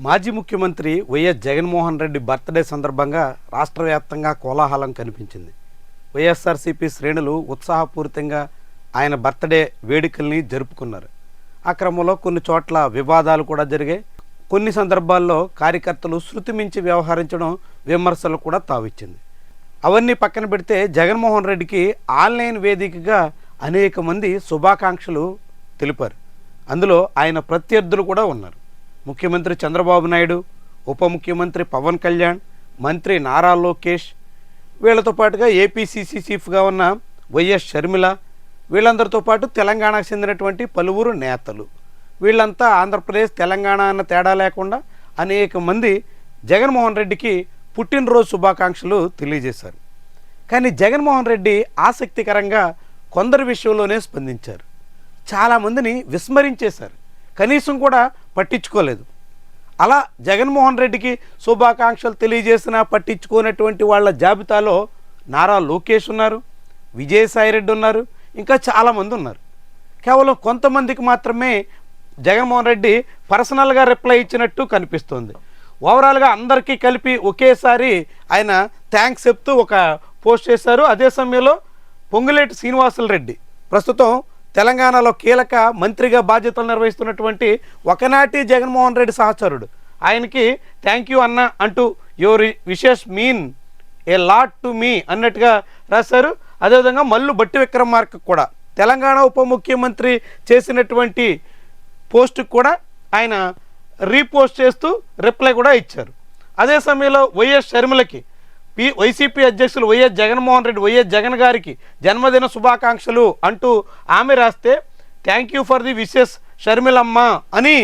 మాజీ ముఖ్యమంత్రి YS Jaganmohan Reddy birthday సందర్భంగా రాష్ట్ర వ్యాప్తంగా కోలాహలం కనిపించింది. వైఎస్ఆర్సీపీ శ్రేణులు ఉత్సాహపూరితంగా ఆయన బర్త్డే వేడుకల్ని జరుపుకున్నారు. ఆ క్రమంలో కొన్ని చోట్ల వివాదాలు కూడా జరిగాయి. కొన్ని సందర్భాల్లో కార్యకర్తలు శృతి మించి వ్యవహరించడం విమర్శలు కూడా తావిచ్చింది. అవన్నీ పక్కన పెడితే జగన్మోహన్ రెడ్డికి ఆన్లైన్ వేదికగా అనేక మంది శుభాకాంక్షలు తెలిపారు. అందులో ఆయన ప్రత్యర్థులు కూడా ఉన్నారు. ముఖ్యమంత్రి చంద్రబాబు నాయుడు, ఉప ముఖ్యమంత్రి పవన్ కళ్యాణ్, మంత్రి నారా లోకేష్, వీళ్ళతో పాటుగా ఏపీసీసీ చీఫ్గా ఉన్న వైఎస్ షర్మిల, వీళ్ళందరితో పాటు తెలంగాణకు చెందినటువంటి పలువురు నేతలు, వీళ్ళంతా ఆంధ్రప్రదేశ్ తెలంగాణ అన్న తేడా లేకుండా అనేక మంది జగన్మోహన్ రెడ్డికి పుట్టినరోజు శుభాకాంక్షలు తెలియజేశారు. కానీ జగన్మోహన్ రెడ్డి ఆసక్తికరంగా కొందరి విషయంలోనే స్పందించారు. చాలామందిని విస్మరించేశారు, కనీసం కూడా పట్టించుకోలేదు. అలా జగన్మోహన్ రెడ్డికి శుభాకాంక్షలు తెలియజేసినా పట్టించుకోనటువంటి వాళ్ళ జాబితాలో నారా లోకేష్ ఉన్నారు, విజయసాయిరెడ్డి ఉన్నారు, ఇంకా చాలామంది ఉన్నారు. కేవలం కొంతమందికి మాత్రమే జగన్మోహన్ రెడ్డి పర్సనల్గా రిప్లై ఇచ్చినట్టు కనిపిస్తోంది. ఓవరాల్గా అందరికీ కలిపి ఒకేసారి ఆయన థ్యాంక్స్ చెప్తూ ఒక పోస్ట్ చేశారు. అదే సమయంలో పొంగులేటి శ్రీనివాసులరెడ్డి, ప్రస్తుతం తెలంగాణలో కీలక మంత్రిగా బాధ్యతలు నిర్వహిస్తున్నటువంటి ఒకనాటి జగన్మోహన్ రెడ్డి సహచరుడు, ఆయనకి థ్యాంక్ యూ అన్న అంటూ your wishes mean a lot to me అన్నట్టుగా రాశారు. అదేవిధంగా మల్లు బట్టి విక్రమార్క కూడా తెలంగాణ ఉప ముఖ్యమంత్రి చేసినటువంటి పోస్టుకు కూడా ఆయన రీపోస్ట్ చేస్తూ రిప్లై కూడా ఇచ్చారు. అదే సమయంలో వైఎస్ షర్మిలకి వైసీపీ అధ్యక్షులు వైఎస్ జగన్మోహన్ రెడ్డి, వైఎస్ జగన్ గారికి జన్మదిన శుభాకాంక్షలు అంటూ ఆమె రాస్తే thank you for the wishes షర్మిలమ్మ అని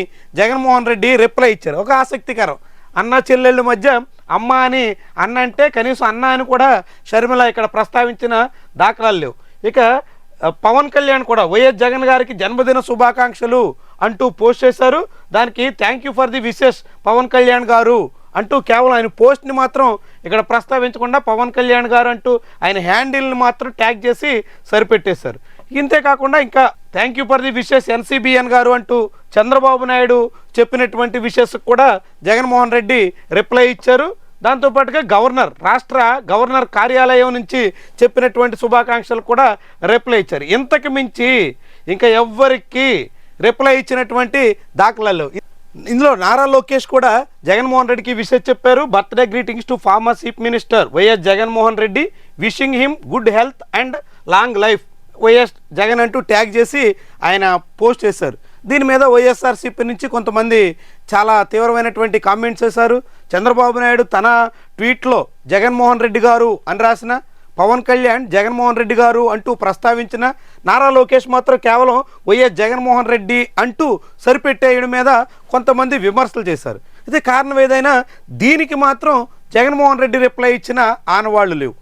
జగన్మోహన్ రెడ్డి రిప్లై ఇచ్చారు. ఒక ఆసక్తికరం, అన్న చెల్లెళ్ళ మధ్య అమ్మ అని అన్న అంటే కనీసం అన్న అని కూడా షర్మిల ఇక్కడ ప్రస్తావించిన దాఖలాలు లేవు. ఇక పవన్ కళ్యాణ్ కూడా వైఎస్ జగన్ గారికి జన్మదిన శుభాకాంక్షలు అంటూ పోస్ట్ చేశారు. దానికి thank you for the wishes Pawan Kalyan గారు అంటూ కేవలం ఆయన పోస్ట్ని మాత్రం ఇక్కడ ప్రస్తావించకుండా పవన్ కళ్యాణ్ గారు అంటూ ఆయన హ్యాండిల్ని మాత్రం ట్యాగ్ చేసి సరిపెట్టేశారు. ఇంతేకాకుండా ఇంకా thank you for the wishes NCBN గారు అంటూ చంద్రబాబు నాయుడు చెప్పినటువంటి విషెస్ కూడా జగన్మోహన్ రెడ్డి రిప్లై ఇచ్చారు. దాంతోపాటుగా రాష్ట్ర గవర్నర్ కార్యాలయం నుంచి చెప్పినటువంటి శుభాకాంక్షలు కూడా రిప్లై ఇచ్చారు. ఇంతకు మించి ఇంకా ఎవ్వరికి రిప్లై ఇచ్చినటువంటి దాఖలాలు. ఇందులో నారా లోకేష్ కూడా జగన్మోహన్ రెడ్డికి విషెస్ చెప్పారు. Birthday greetings to former chief minister YS Jaganmohan Reddy, wishing him good health and long life YS Jagan అంటూ ట్యాగ్ చేసి ఆయన పోస్ట్ చేశారు. దీని మీద వైఎస్ఆర్సీపీ నుంచి కొంతమంది చాలా తీవ్రమైనటువంటి కామెంట్స్ చేశారు. చంద్రబాబు నాయుడు తన ట్వీట్లో జగన్మోహన్ రెడ్డి గారు అని రాసిన, పవన్ కళ్యాణ్ జగన్మోహన్ రెడ్డి గారు అంటూ ప్రస్తావించిన, నారా లోకేష్ మాత్రం కేవలం వైఎస్ జగన్మోహన్ రెడ్డి అంటూ సరిపెట్టేయడం మీద కొంతమంది విమర్శలు చేశారు. అయితే కారణం ఏదైనా దీనికి మాత్రం జగన్మోహన్ రెడ్డి రిప్లై ఇచ్చిన ఆనవాళ్లు లేవు.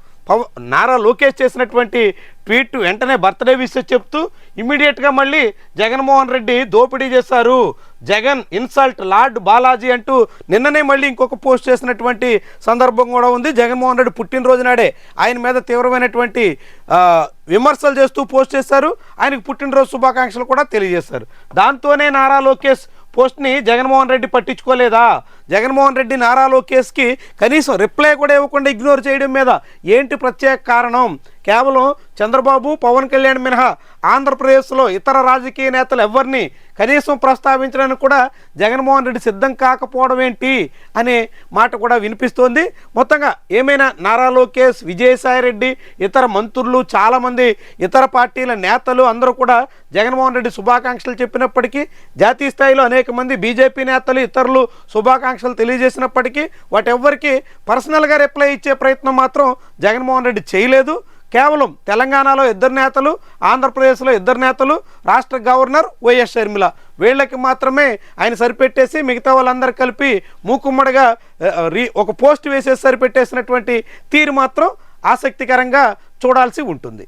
నారా లోకేష్ చేసినటువంటి ట్వీట్ వెంటనే బర్త్డే విషెస్ చెప్తూ ఇమీడియట్గా మళ్ళీ జగన్మోహన్ రెడ్డి దోపిడీ చేశారు, జగన్ ఇన్సల్ట్ లార్డ్ బాలాజీ అంటూ నిన్ననే మళ్ళీ ఇంకొక పోస్ట్ చేసినటువంటి సందర్భం కూడా ఉంది. జగన్మోహన్ రెడ్డి పుట్టినరోజు నాడే ఆయన మీద తీవ్రమైనటువంటి విమర్శలు చేస్తూ పోస్ట్ చేశారు. ఆయనకు పుట్టినరోజు శుభాకాంక్షలు కూడా తెలియజేశారు. దాంతోనే నారా లోకేష్ పోస్ట్ని జగన్మోహన్ రెడ్డి పట్టించుకోలేదా? జగన్మోహన్ రెడ్డి నారా లోకేష్కి కనీసం రిప్లై కూడా ఇవ్వకుండా ఇగ్నోర్ చేయడం మీద ఏంటి ప్రత్యేక కారణం? కేవలం చంద్రబాబు, పవన్ కళ్యాణ్ మినహా ఆంధ్రప్రదేశ్లో ఇతర రాజకీయ నేతలు ఎవరిని కనీసం ప్రస్తావించడానికి కూడా జగన్మోహన్ రెడ్డి సిద్ధం కాకపోవడం ఏంటి అనే మాట కూడా వినిపిస్తోంది. మొత్తంగా ఏమైనా నారా లోకేష్, విజయసాయిరెడ్డి, ఇతర మంత్రులు, చాలామంది ఇతర పార్టీల నేతలు అందరూ కూడా జగన్మోహన్ రెడ్డి శుభాకాంక్షలు చెప్పినప్పటికీ, జాతీయ స్థాయిలో అనేక మంది బీజేపీ నేతలు ఇతరులు శుభాకాంక్షలు తెలియజేసినప్పటికీ వాటెవ్వరికి పర్సనల్గా రిప్లై ఇచ్చే ప్రయత్నం మాత్రం జగన్మోహన్ రెడ్డి చేయలేదు. కేవలం తెలంగాణలో 2 నేతలు, ఆంధ్రప్రదేశ్లో 2 నేతలు, రాష్ట్ర గవర్నర్ వైఎస్ షర్మిల, వీళ్ళకి మాత్రమే ఆయన సరిపెట్టేసి మిగతా వాళ్ళందరూ కలిపి మూకుమ్మడిగా ఒక పోస్ట్ వేసేసి సరిపెట్టేసినటువంటి తీరు మాత్రం ఆసక్తికరంగా చూడాల్సి ఉంటుంది.